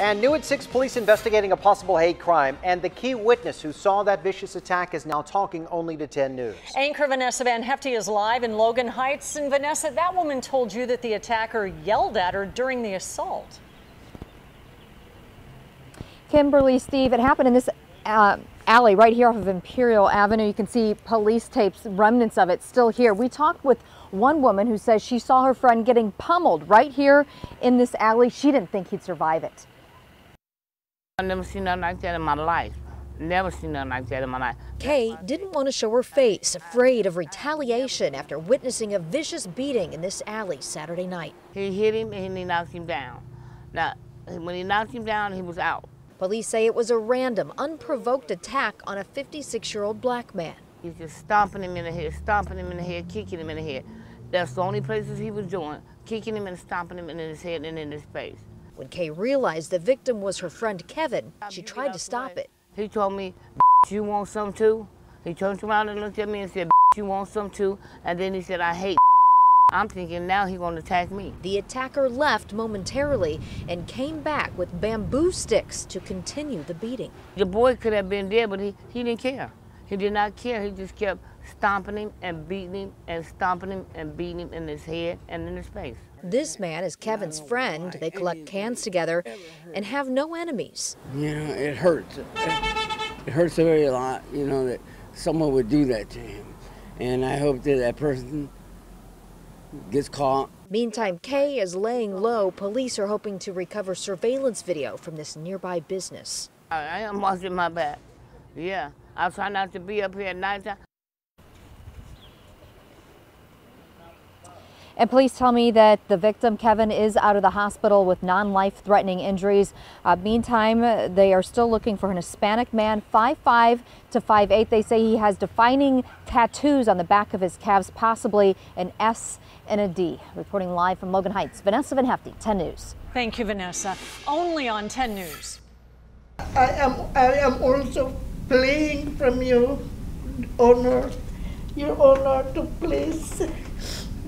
And new at 6, police investigating a possible hate crime. And the key witness who saw that vicious attack is now talking only to 10 News. Anchor Vanessa Van Hefty is live in Logan Heights. And Vanessa, that woman told you that the attacker yelled at her during the assault. Kimberly, Steve, it happened in this alley right here off of Imperial Avenue. You can see police tapes, remnants of it still here. We talked with one woman who says she saw her friend getting pummeled right here in this alley. She didn't think he'd survive it. I've never seen nothing like that in my life. Never seen nothing like that in my life. Kay didn't want to show her face, afraid of retaliation after witnessing a vicious beating in this alley Saturday night. He hit him and he knocked him down. Now, when he knocked him down, he was out. Police say it was a random, unprovoked attack on a 56-year-old black man. He's just stomping him in the head, stomping him in the head, kicking him in the head. That's the only places he was doing, kicking him and stomping him in his head and in his face. When Kay realized the victim was her friend Kevin, she tried to stop it. He told me, you want some too? He turned around and looked at me and said, you want some too? And then he said, I hate. I'm thinking now he's going to attack me. The attacker left momentarily and came back with bamboo sticks to continue the beating. The boy could have been there, but he didn't care. He did not care. He just kept stomping him and beating him and stomping him and beating him in his head and in his face. This man is Kevin's friend. They collect cans together and have no enemies. You know, it hurts. It hurts a very lot, you know, that someone would do that to him. And I hope that that person gets caught. Meantime, Kay is laying low. Police are hoping to recover surveillance video from this nearby business. I am watching my back. Yeah, I try not to be up here at nighttime. And police tell me that the victim, Kevin, is out of the hospital with non-life-threatening injuries. Meantime, they are still looking for an Hispanic man, 5'5" to 5'8". They say he has defining tattoos on the back of his calves, possibly an S and a D. Reporting live from Logan Heights, Vanessa Van Hefty, 10 News. Thank you, Vanessa. Only on 10 News. I am also pleading from you, Your Honor, to please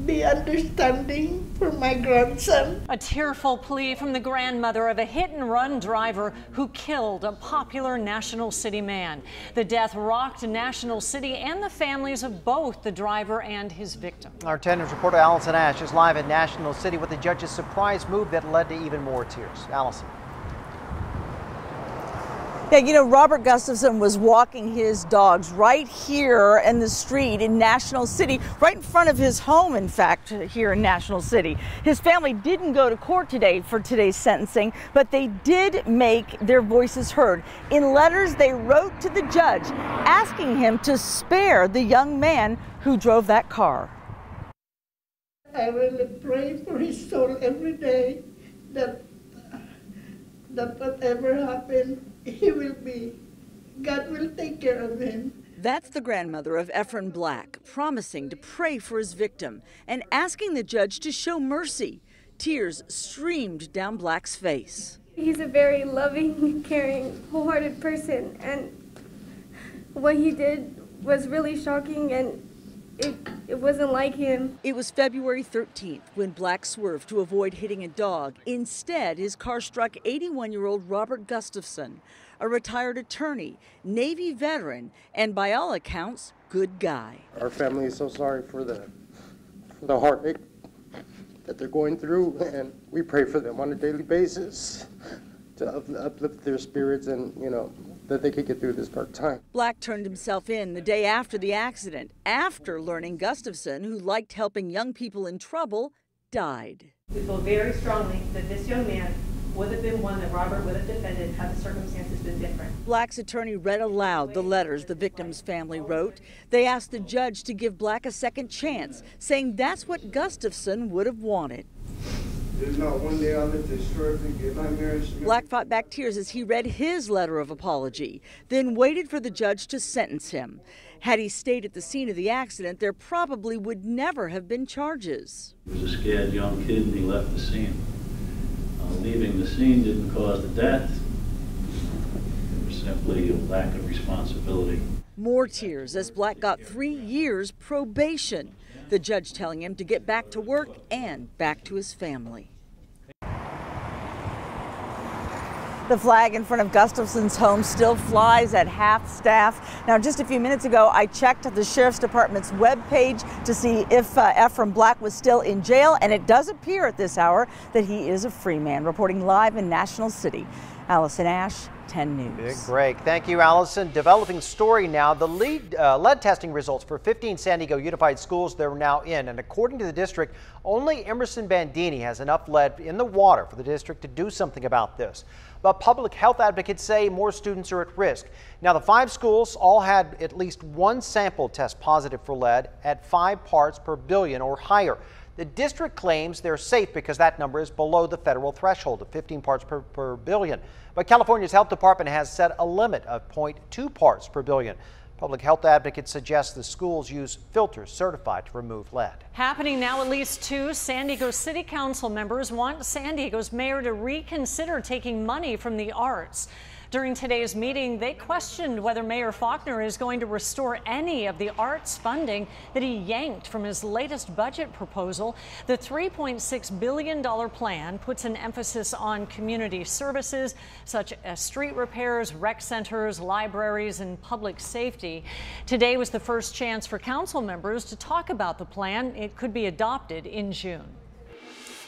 be understanding for my grandson. A tearful plea from the grandmother of a hit-and-run driver who killed a popular National City man. The death rocked National City and the families of both the driver and his victim. Our 10 News reporter Allison Ash is live at National City with the judge's surprise move that led to even more tears. Allison. Yeah, you know, Robert Gustafson was walking his dogs right here in the street in National City, right in front of his home, in fact, here in National City. His family didn't go to court today for today's sentencing, but they did make their voices heard. In letters they wrote to the judge asking him to spare the young man who drove that car. I really pray for his soul every day that whatever happened, God will take care of him. That's the grandmother of Efren Black, promising to pray for his victim and asking the judge to show mercy. Tears streamed down Black's face. He's a very loving, caring, wholehearted person, and what he did was really shocking, and it wasn't like him. It was February 13th when Black swerved to avoid hitting a dog. Instead, his car struck 81-year-old Robert Gustafson, a retired attorney, Navy veteran, and by all accounts, good guy. Our family is so sorry for the heartache that they're going through, and we pray for them on a daily basis to uplift their spirits and, you know, that they could get through this dark time. Black turned himself in the day after the accident, after learning Gustafson, who liked helping young people in trouble, died. We feel very strongly that this young man would have been one that Robert would have defended had the circumstances been different. Black's attorney read aloud the letters the victim's family wrote. They asked the judge to give Black a second chance, saying that's what Gustafson would have wanted. There's not one day I'll let this short and get my marriage. Black fought back tears as he read his letter of apology, then waited for the judge to sentence him. Had he stayed at the scene of the accident, there probably would never have been charges. He was a scared young kid and he left the scene. Leaving the scene didn't cause the death. It was simply a lack of responsibility. More tears as Black got 3 years probation. The judge telling him to get back to work and back to his family. The flag in front of Gustafson's home still flies at half staff. Now, just a few minutes ago, I checked the Sheriff's Department's webpage to see if Ephraim Black was still in jail, and it does appear at this hour that he is a free man. Reporting live in National City, Allison Ash, 10 News. Big break. Thank you, Allison. Developing story now. The lead testing results for 15 San Diego Unified schools, they're now in. And according to the district, only Emerson Bandini has enough lead in the water for the district to do something about this. But public health advocates say more students are at risk. Now, the 5 schools all had at least one sample test positive for lead at 5 parts per billion or higher. The district claims they're safe because that number is below the federal threshold of 15 parts per billion. But California's health department has set a limit of 0.2 parts per billion. Public health advocates suggest the schools use filters certified to remove lead. Happening now, at least 2 San Diego City Council members want San Diego's mayor to reconsider taking money from the arts. During today's meeting, they questioned whether Mayor Faulkner is going to restore any of the arts funding that he yanked from his latest budget proposal. The $3.6 billion plan puts an emphasis on community services such as street repairs, rec centers, libraries, and public safety. Today was the first chance for council members to talk about the plan. It could be adopted in June.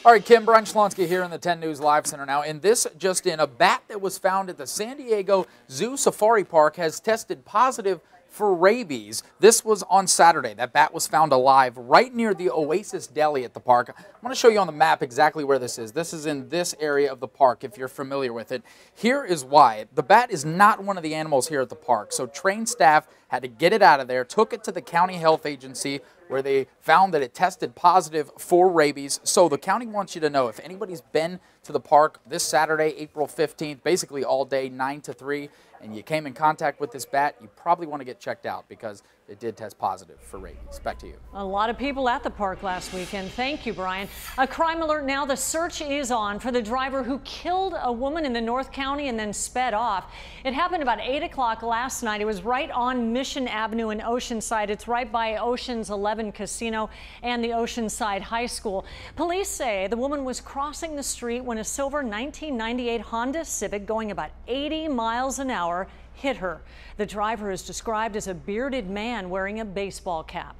All right, Kim, Brian Schlonsky here in the 10 News Live Center now. And this just in, a bat that was found at the San Diego Zoo Safari Park has tested positive for rabies. This was on Saturday. That bat was found alive right near the Oasis Deli at the park. I want to show you on the map exactly where this is. This is in this area of the park, if you're familiar with it. Here is why. The bat is not one of the animals here at the park, so trained staff had to get it out of there, took it to the county health agency, where they found that it tested positive for rabies. So the county wants you to know, if anybody's been to the park this Saturday, April 15th, basically all day, 9 to 3, and you came in contact with this bat, you probably want to get checked out because it did test positive for rabies. Back to you. A lot of people at the park last weekend. Thank you, Brian. A crime alert now. The search is on for the driver who killed a woman in the North County and then sped off. It happened about 8 o'clock last night. It was right on Mission Avenue in Oceanside. It's right by Ocean's 11 Casino and the Oceanside High School. Police say the woman was crossing the street when a silver 1998 Honda Civic going about 80 miles an hour hit her. The driver is described as a bearded man wearing a baseball cap.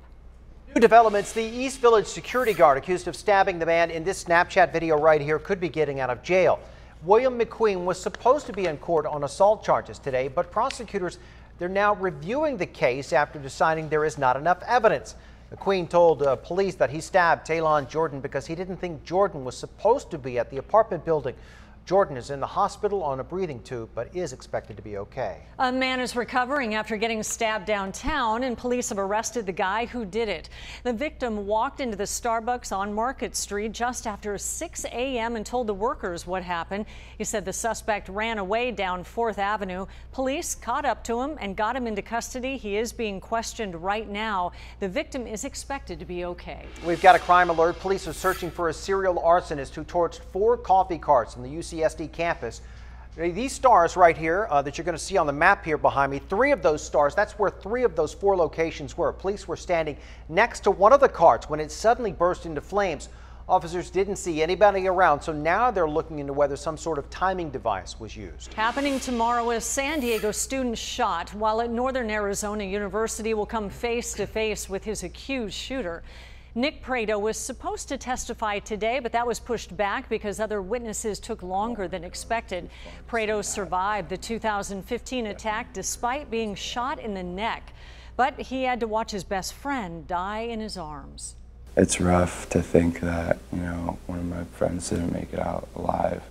New developments. The East Village security guard accused of stabbing the man in this Snapchat video right here could be getting out of jail. William McQueen was supposed to be in court on assault charges today, but prosecutors, they're now reviewing the case after deciding there is not enough evidence. McQueen told police that he stabbed Taylon Jordan because he didn't think Jordan was supposed to be at the apartment building. Jordan is in the hospital on a breathing tube, but is expected to be okay. A man is recovering after getting stabbed downtown, and police have arrested the guy who did it. The victim walked into the Starbucks on Market Street just after 6 a.m. and told the workers what happened. He said the suspect ran away down 4th Avenue. Police caught up to him and got him into custody. He is being questioned right now. The victim is expected to be okay. We've got a crime alert. Police are searching for a serial arsonist who torched 4 coffee carts in the UCSD campus. These stars right here that you're going to see on the map here behind me, 3 of those stars, that's where 3 of those 4 locations were. Police were standing next to one of the carts when it suddenly burst into flames. Officers didn't see anybody around, so now they're looking into whether some sort of timing device was used. Happening tomorrow, a San Diego student shot while at Northern Arizona University will come face to face with his accused shooter. Nick Prado was supposed to testify today, but that was pushed back because other witnesses took longer than expected. Prado survived the 2015 attack despite being shot in the neck, but he had to watch his best friend die in his arms. It's rough to think that, one of my friends didn't make it out alive.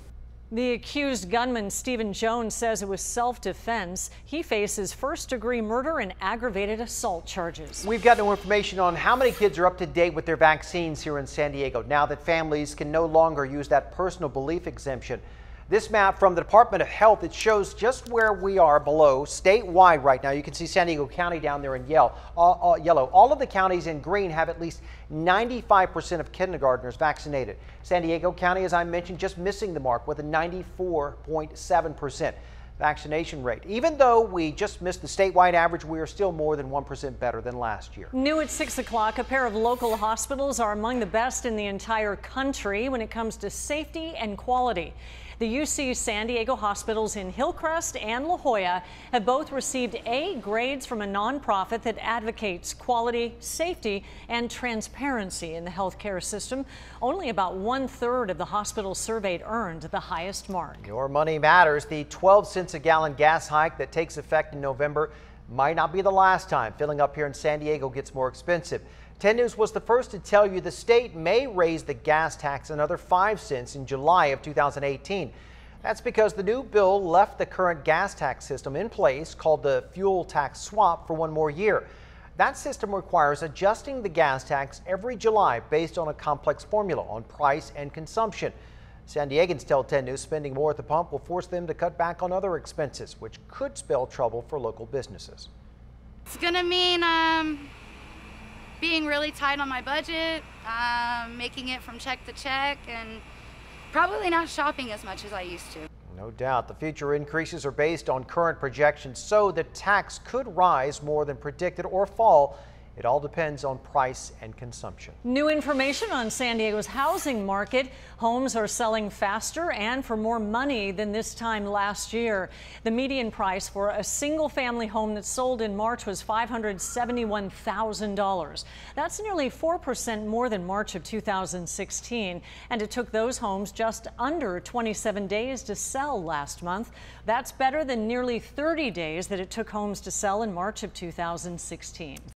The accused gunman, Stephen Jones, says it was self-defense. He faces first-degree murder and aggravated assault charges. We've got no information on how many kids are up to date with their vaccines here in San Diego now that families can no longer use that personal belief exemption. This map from the Department of Health, it shows just where we are below statewide right now. You can see San Diego County down there in yellow. All of the counties in green have at least 95% of kindergartners vaccinated. San Diego County, as I mentioned, just missing the mark with a 94.7% vaccination rate. Even though we just missed the statewide average, we are still more than 1% better than last year. New at 6 o'clock, a pair of local hospitals are among the best in the entire country when it comes to safety and quality. The UC San Diego hospitals in Hillcrest and La Jolla have both received A grades from a nonprofit that advocates quality, safety, and transparency in the healthcare system. Only about 1/3 of the hospitals surveyed earned the highest mark. Your money matters. The 12 cents a gallon gas hike that takes effect in November might not be the last time filling up here in San Diego gets more expensive. 10 News was the first to tell you the state may raise the gas tax another 5 cents in July of 2018. That's because the new bill left the current gas tax system in place, called the fuel tax swap, for one more year. That system requires adjusting the gas tax every July based on a complex formula on price and consumption. San Diegans tell 10 News spending more at the pump will force them to cut back on other expenses, which could spell trouble for local businesses. It's going to mean being really tight on my budget, making it from check to check, and probably not shopping as much as I used to. No doubt. The future increases are based on current projections, so the tax could rise more than predicted or fall. It all depends on price and consumption. New information on San Diego's housing market. Homes are selling faster and for more money than this time last year. The median price for a single-family home that sold in March was $571,000. That's nearly 4% more than March of 2016. And it took those homes just under 27 days to sell last month. That's better than nearly 30 days that it took homes to sell in March of 2016.